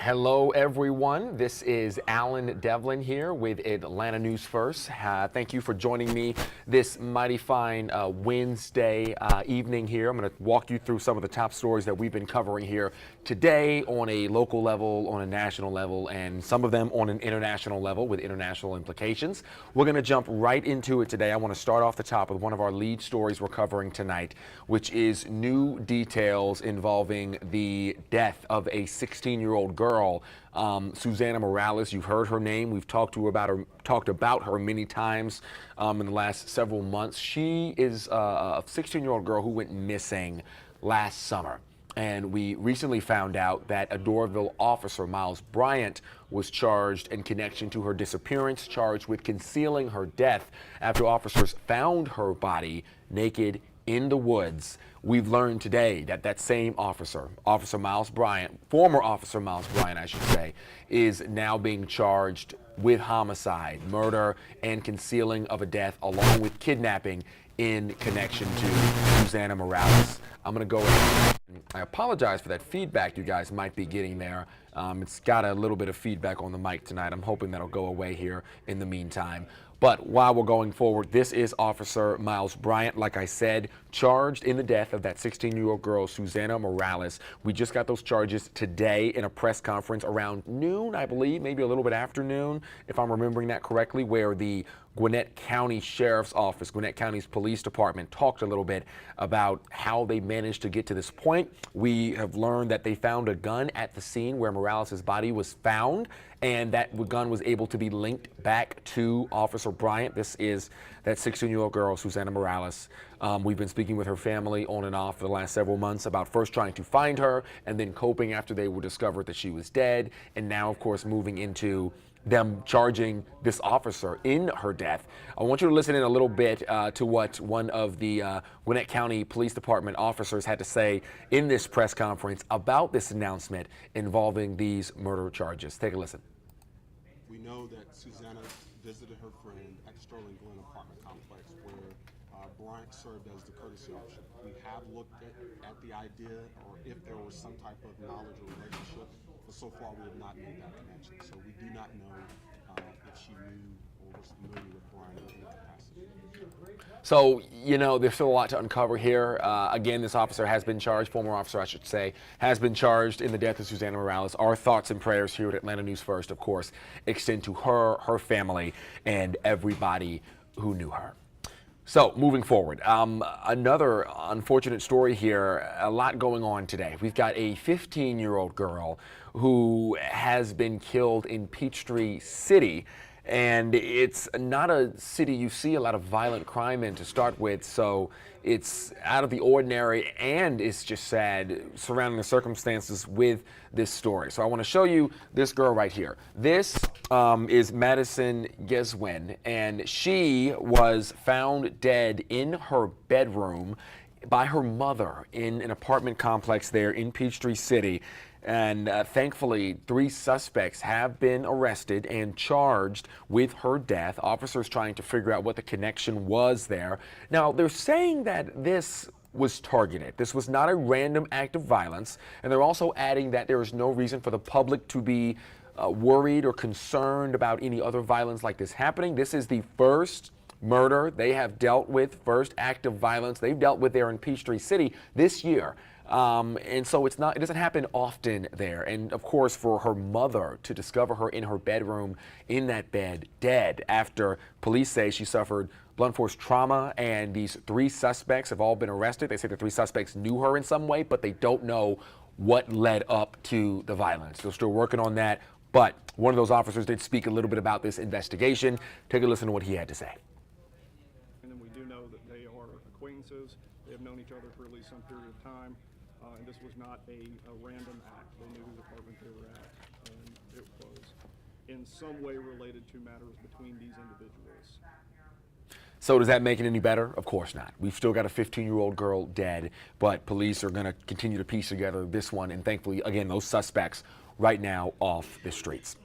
Hello, everyone. This is Alan Devlin here with Atlanta News First. Thank you for joining me this mighty fine Wednesday evening here. I'm going to walk you through some of the top stories that we've been covering here today on a local level, on a national level, and some of them on an international level with international implications. We're going to jump right into it today. I want to start off the top with one of our lead stories we're covering tonight, which is new details involving the death of a 16-year-old girl. Susanna Morales. You've heard her name. We've talked about her many times in the last several months. She is a 16-year-old girl who went missing last summer. And we recently found out that a Doraville officer, Miles Bryant, was charged in connection to her disappearance, charged with concealing her death after officers found her body naked in the woods. We've learned today that that same officer, Officer Miles Bryant, former Officer Miles Bryant, I should say, is now being charged with homicide, murder, and concealing of a death, along with kidnapping in connection to Susanna Morales. I'm going to go ahead. I apologize for that feedback you guys might be getting there. It's got a little bit of feedback on the mic tonight. I'm hoping that'll go away here in the meantime. But while we're going forward, this is Officer Miles Bryant, like I said, charged in the death of that 16-year-old girl, Susanna Morales. We just got those charges today in a press conference around noon, I believe, maybe a little bit after noon, if I'm remembering that correctly, where the Gwinnett County Sheriff's Office, Gwinnett County's police department, talked a little bit about how they managed to get to this point. We have learned that they found a gun at the scene where Morales' body was found, and that gun was able to be linked back to Officer Bryant. This is that 16-year-old girl, Susanna Morales. We've been speaking with her family on and off for the last several months about first trying to find her and then coping after they were discovered that she was dead, and now, of course, moving into them charging this officer in her death. I want you to listen in a little bit to what one of the Gwinnett County Police Department officers had to say in this press conference about this announcement involving these murder charges. Take a listen. We know that Susanna visited her friend at the Sterling Glen apartment complex where Bryant served as the courtesy officer. We have looked at the idea or if there was some type of knowledge or relationship, but so far we have not made that connection. So we do not know if she knew or was familiar with Bryant in any capacity. So, you know, there's still a lot to uncover here. Again, this officer has been charged, former officer, I should say, has been charged in the death of Susanna Morales. Our thoughts and prayers here at Atlanta News First, of course, extend to her family, and everybody who knew her. So, moving forward, another unfortunate story here, a lot going on today. We've got a 15-year-old girl who has been killed in Peachtree City. And it's not a city you see a lot of violent crime in to start with, so it's out of the ordinary, and it's just sad surrounding the circumstances with this story. So I want to show you this girl right here. This is Madison Geswin, and she was found dead in her bedroom by her mother in an apartment complex there in Peachtree City. And thankfully, 3 suspects have been arrested and charged with her death. Officers trying to figure out what the connection was there. Now, they're saying that this was targeted. This was not a random act of violence. And they're also adding that there is no reason for the public to be worried or concerned about any other violence like this happening. This is the first murder they have dealt with, first act of violence they've dealt with there in Peachtree City this year. And so it doesn't happen often there. And of course, for her mother to discover her in her bedroom, in that bed, dead, after police say she suffered blunt force trauma, and these 3 suspects have all been arrested. They say the 3 suspects knew her in some way, but they don't know what led up to the violence. They're still working on that. But one of those officers did speak a little bit about this investigation. Take a listen to what he had to say. And then we do know that they are acquaintances. They have known each other for at least some period of time. And this was not a random act. They knew whose apartment they were at. And it was in some way related to matters between these individuals. So does that make it any better? Of course not. We've still got a 15-year-old girl dead, but police are going to continue to piece together this one. And thankfully, again, those suspects right now off the streets.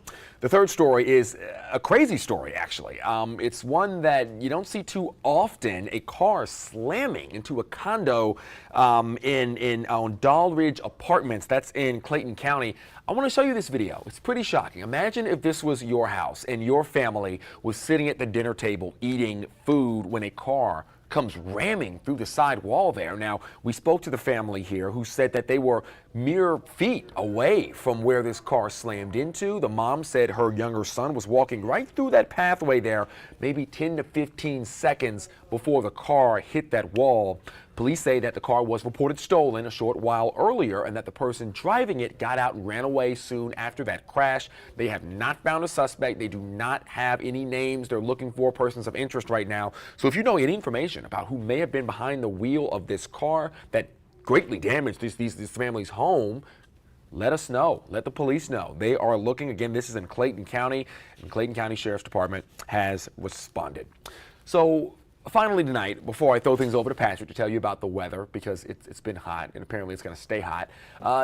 The third story is a crazy story, actually. It's one that you don't see too often, a car slamming into a condo on Dollridge Apartments. That's in Clayton County. I want to show you this video. It's pretty shocking. Imagine if this was your house and your family was sitting at the dinner table eating food when a car comes ramming through the side wall there. Now, we spoke to the family here who said that they were mere feet away from where this car slammed into. The mom said her younger son was walking right through that pathway there, maybe 10 to 15 seconds before the car hit that wall. Police say that the car was reported stolen a short while earlier and that the person driving it got out and ran away soon after that crash. They have not found a suspect. They do not have any names. They're looking for persons of interest right now. So if you know any information about who may have been behind the wheel of this car that greatly damaged this family's home, let us know. Let the police know. They are looking. Again, this is in Clayton County, and Clayton County Sheriff's Department has responded. So finally tonight, before I throw things over to Patrick to tell you about the weather, because it's been hot and apparently it's going to stay hot,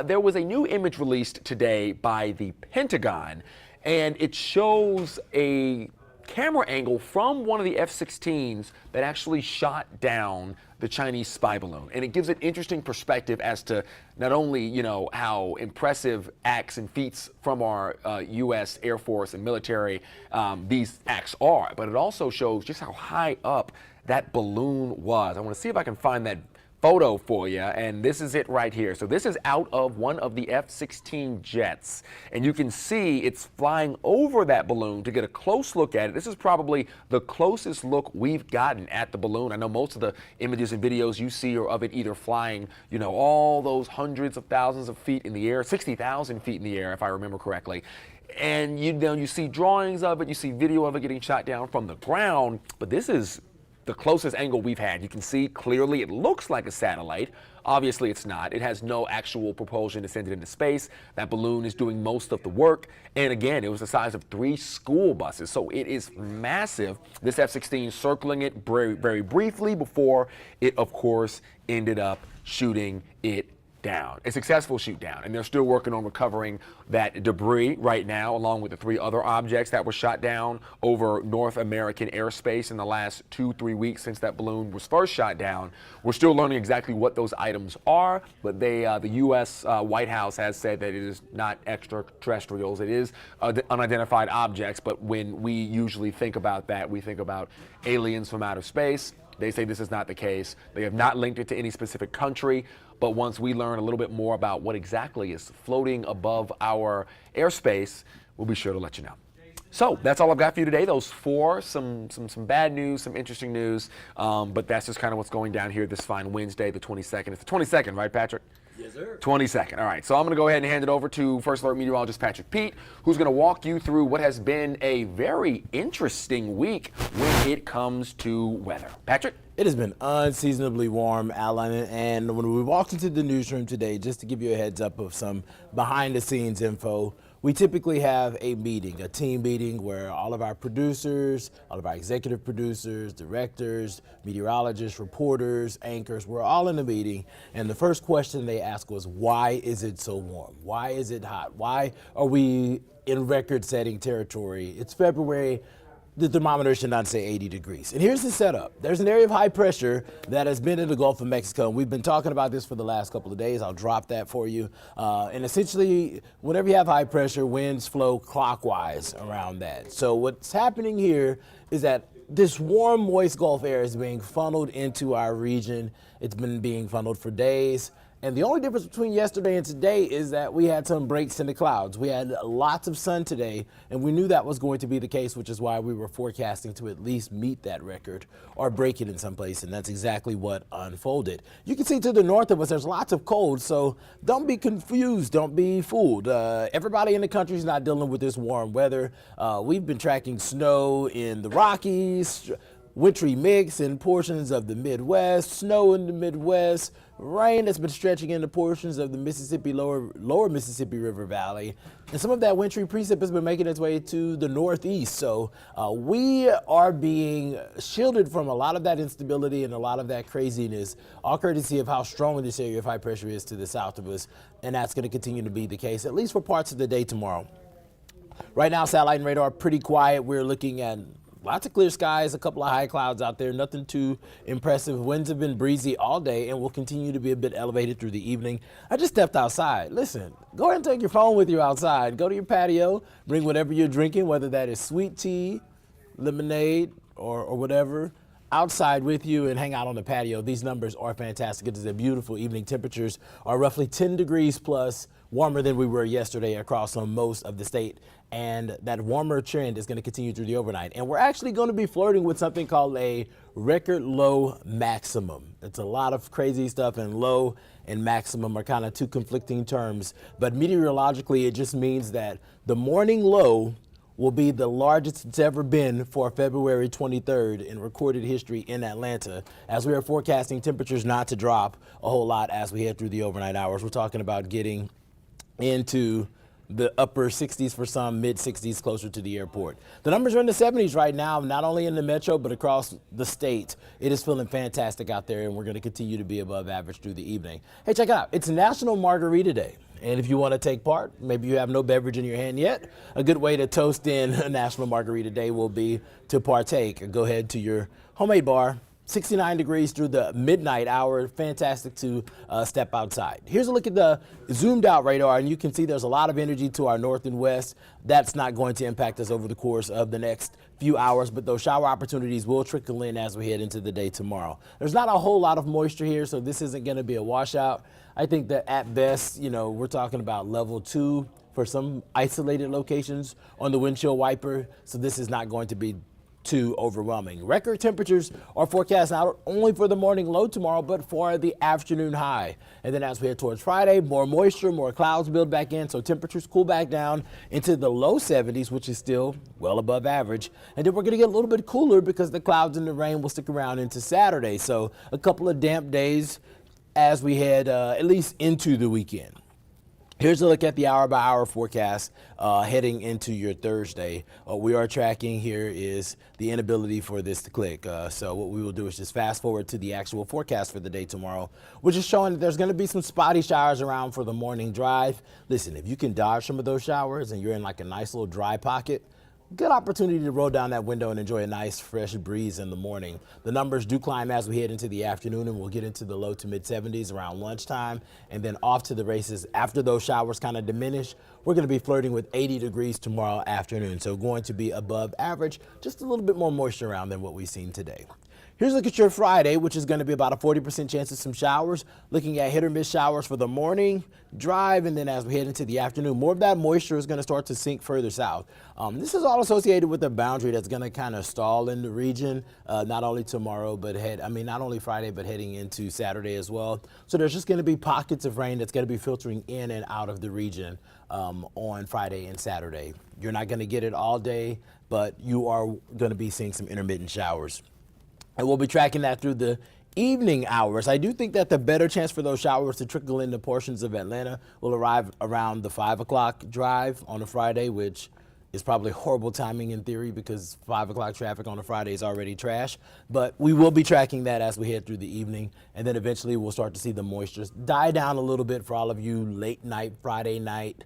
there was a new image released today by the Pentagon, and it shows a camera angle from one of the F-16s that actually shot down the Chinese spy balloon. And it gives an interesting perspective as to not only, you know, how impressive acts and feats from our U.S. Air Force and military these acts are, but it also shows just how high up that balloon was. I want to see if I can find that photo for you, and this is it right here. So this is out of one of the F-16 jets, and you can see it's flying over that balloon to get a close look at it. This is probably the closest look we've gotten at the balloon. I know most of the images and videos you see are of it either flying, you know, all those hundreds of thousands of feet in the air, 60,000 feet in the air, if I remember correctly. And you know, you see drawings of it, you see video of it getting shot down from the ground, but this is the closest angle we've had. You can see clearly it looks like a satellite. Obviously it's not. It has no actual propulsion to send it into space. That balloon is doing most of the work. And again, it was the size of 3 school buses. So it is massive. This F-16 circling it very, very briefly before it, of course, ended up shooting it down. A successful shoot down, and they're still working on recovering that debris right now, along with the 3 other objects that were shot down over North American airspace in the last 2-3 weeks since that balloon was first shot down. We're still learning exactly what those items are, but the U.S. White House has said that it is not extraterrestrials. It is unidentified objects, but when we usually think about that, we think about aliens from outer space. They say this is not the case. They have not linked it to any specific country, but once we learn a little bit more about what exactly is floating above our airspace, we'll be sure to let you know. So that's all I've got for you today. Those 4, some bad news, some interesting news, but that's just kind of what's going down here this fine Wednesday, the 22nd. It's the 22nd, right, Patrick? Yes, sir. 22nd. All right, so I'm going to go ahead and hand it over to First Alert meteorologist Patrick Pete, who's going to walk you through what has been a very interesting week when it comes to weather. Patrick? It has been unseasonably warm, Alan, and when we walked into the newsroom today, just to give you a heads up of some behind-the-scenes info, we typically have a meeting, a team meeting, where all of our producers, all of our executive producers, directors, meteorologists, reporters, anchors, we're all in the meeting, and the first question they ask was, why is it so warm? Why is it hot? Why are we in record-setting territory? It's February. The thermometer should not say 80 degrees. And here's the setup. There's an area of high pressure that has been in the Gulf of Mexico. And we've been talking about this for the last couple of days. I'll drop that for you. And essentially, whenever you have high pressure, winds flow clockwise around that. So what's happening here is that this warm, moist Gulf air is being funneled into our region. It's been being funneled for days. And the only difference between yesterday and today is that we had some breaks in the clouds. We had lots of sun today, and we knew that was going to be the case, which is why we were forecasting to at least meet that record or break it in some place, and that's exactly what unfolded. You can see to the north of us, there's lots of cold, so don't be confused, don't be fooled. Everybody in the country is not dealing with this warm weather. We've been tracking snow in the Rockies, wintry mix in portions of the Midwest, snow in the Midwest, rain that's been stretching into portions of the Mississippi, lower Mississippi River Valley. And some of that wintry precip has been making its way to the Northeast. So we are being shielded from a lot of that instability and a lot of that craziness, all courtesy of how strong this area of high pressure is to the south of us. And that's going to continue to be the case, at least for parts of the day tomorrow. Right now, satellite and radar pretty quiet. We're looking at lots of clear skies, a couple of high clouds out there, nothing too impressive. Winds have been breezy all day and will continue to be a bit elevated through the evening. I just stepped outside. Listen, go ahead and take your phone with you outside. Go to your patio, bring whatever you're drinking, whether that is sweet tea, lemonade, or whatever, outside with you and hang out on the patio. These numbers are fantastic. It is a beautiful evening. Temperatures are roughly 10 degrees plus, warmer than we were yesterday across on most of the state. And that warmer trend is going to continue through the overnight. And we're actually going to be flirting with something called a record low maximum. It's a lot of crazy stuff, and low and maximum are kind of two conflicting terms. But meteorologically, it just means that the morning low will be the largest it's ever been for February 23rd in recorded history in Atlanta, as we are forecasting temperatures not to drop a whole lot as we head through the overnight hours. We're talking about getting into the upper 60s for some, mid 60s closer to the airport. The numbers are in the 70s right now, not only in the metro, but across the state. It is feeling fantastic out there, and we're going to continue to be above average through the evening. Hey, check it out. It's National Margarita Day. And if you want to take part, maybe you have no beverage in your hand yet, a good way to toast in National Margarita Day will be to partake. Go ahead to your homemade bar. 69 degrees through the midnight hour. Fantastic to step outside. Here's a look at the zoomed out radar, and you can see there's a lot of energy to our north and west. That's not going to impact us over the course of the next few hours, but those shower opportunities will trickle in as we head into the day tomorrow. There's not a whole lot of moisture here, so this isn't going to be a washout. I think that at best, we're talking about level 2 for some isolated locations on the windshield wiper, so this is not going to be too overwhelming. Record temperatures are forecast not only for the morning low tomorrow, but for the afternoon high. And then as we head towards Friday, more moisture, more clouds build back in, so temperatures cool back down into the low 70s, which is still well above average. And then we're going to get a little bit cooler because the clouds and the rain will stick around into Saturday. So a couple of damp days as we head at least into the weekend. Here's a look at the hour-by-hour forecast heading into your Thursday. What we are tracking here is the inability for this to click. So what we will do is just fast forward to the actual forecast for the day tomorrow, which is showing that there's going to be some spotty showers around for the morning drive. Listen, if you can dodge some of those showers and you're in like a nice little dry pocket, good opportunity to roll down that window and enjoy a nice fresh breeze in the morning. The numbers do climb as we head into the afternoon, and we'll get into the low to mid 70s around lunchtime, and then off to the races. After those showers kind of diminish, we're going to be flirting with 80 degrees tomorrow afternoon. So going to be above average, just a little bit more moisture around than what we've seen today. Here's a look at your Friday, which is going to be about a 40% chance of some showers. Looking at hit or miss showers for the morning drive, and then as we head into the afternoon, more of that moisture is going to start to sink further south. This is all associated with a boundary that's going to kind of stall in the region, not only tomorrow, but not only Friday, but heading into Saturday as well. So there's just going to be pockets of rain that's going to be filtering in and out of the region on Friday and Saturday. You're not going to get it all day, but you are going to be seeing some intermittent showers. And we'll be tracking that through the evening hours. I do think that the better chance for those showers to trickle into portions of Atlanta will arrive around the 5 o'clock drive on a Friday, which is probably horrible timing in theory because 5 o'clock traffic on a Friday is already trash. But we will be tracking that as we head through the evening. And then eventually we'll start to see the moisture die down a little bit for all of you late night, Friday night,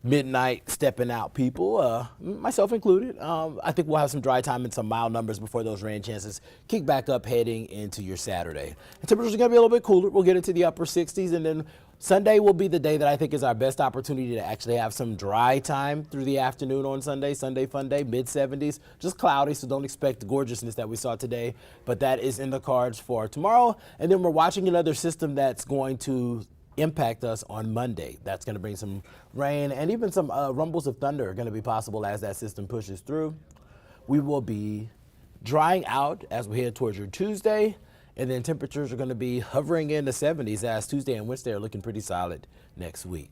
midnight stepping out people, myself included. I think we'll have some dry time and some mild numbers before those rain chances kick back up heading into your Saturday. And temperatures are going to be a little bit cooler. We'll get into the upper 60s, and then Sunday will be the day that I think is our best opportunity to actually have some dry time through the afternoon on Sunday. Sunday fun day, mid 70s, just cloudy, so don't expect the gorgeousness that we saw today, but that is in the cards for tomorrow. And then we're watching another system that's going to impact us on Monday. That's going to bring some rain, and even some rumbles of thunder are going to be possible as that system pushes through. We will be drying out as we head towards your Tuesday, and then temperatures are going to be hovering in the 70s as Tuesday and Wednesday are looking pretty solid next week.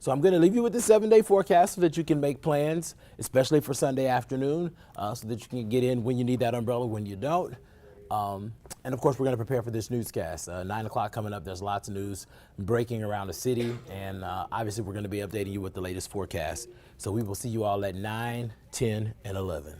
So I'm going to leave you with the 7-day forecast so that you can make plans, especially for Sunday afternoon, so that you can get in when you need that umbrella, when you don't. And of course, we're going to prepare for this newscast. 9 o'clock coming up, there's lots of news breaking around the city. And obviously, we're going to be updating you with the latest forecast. So we will see you all at 9, 10, and 11.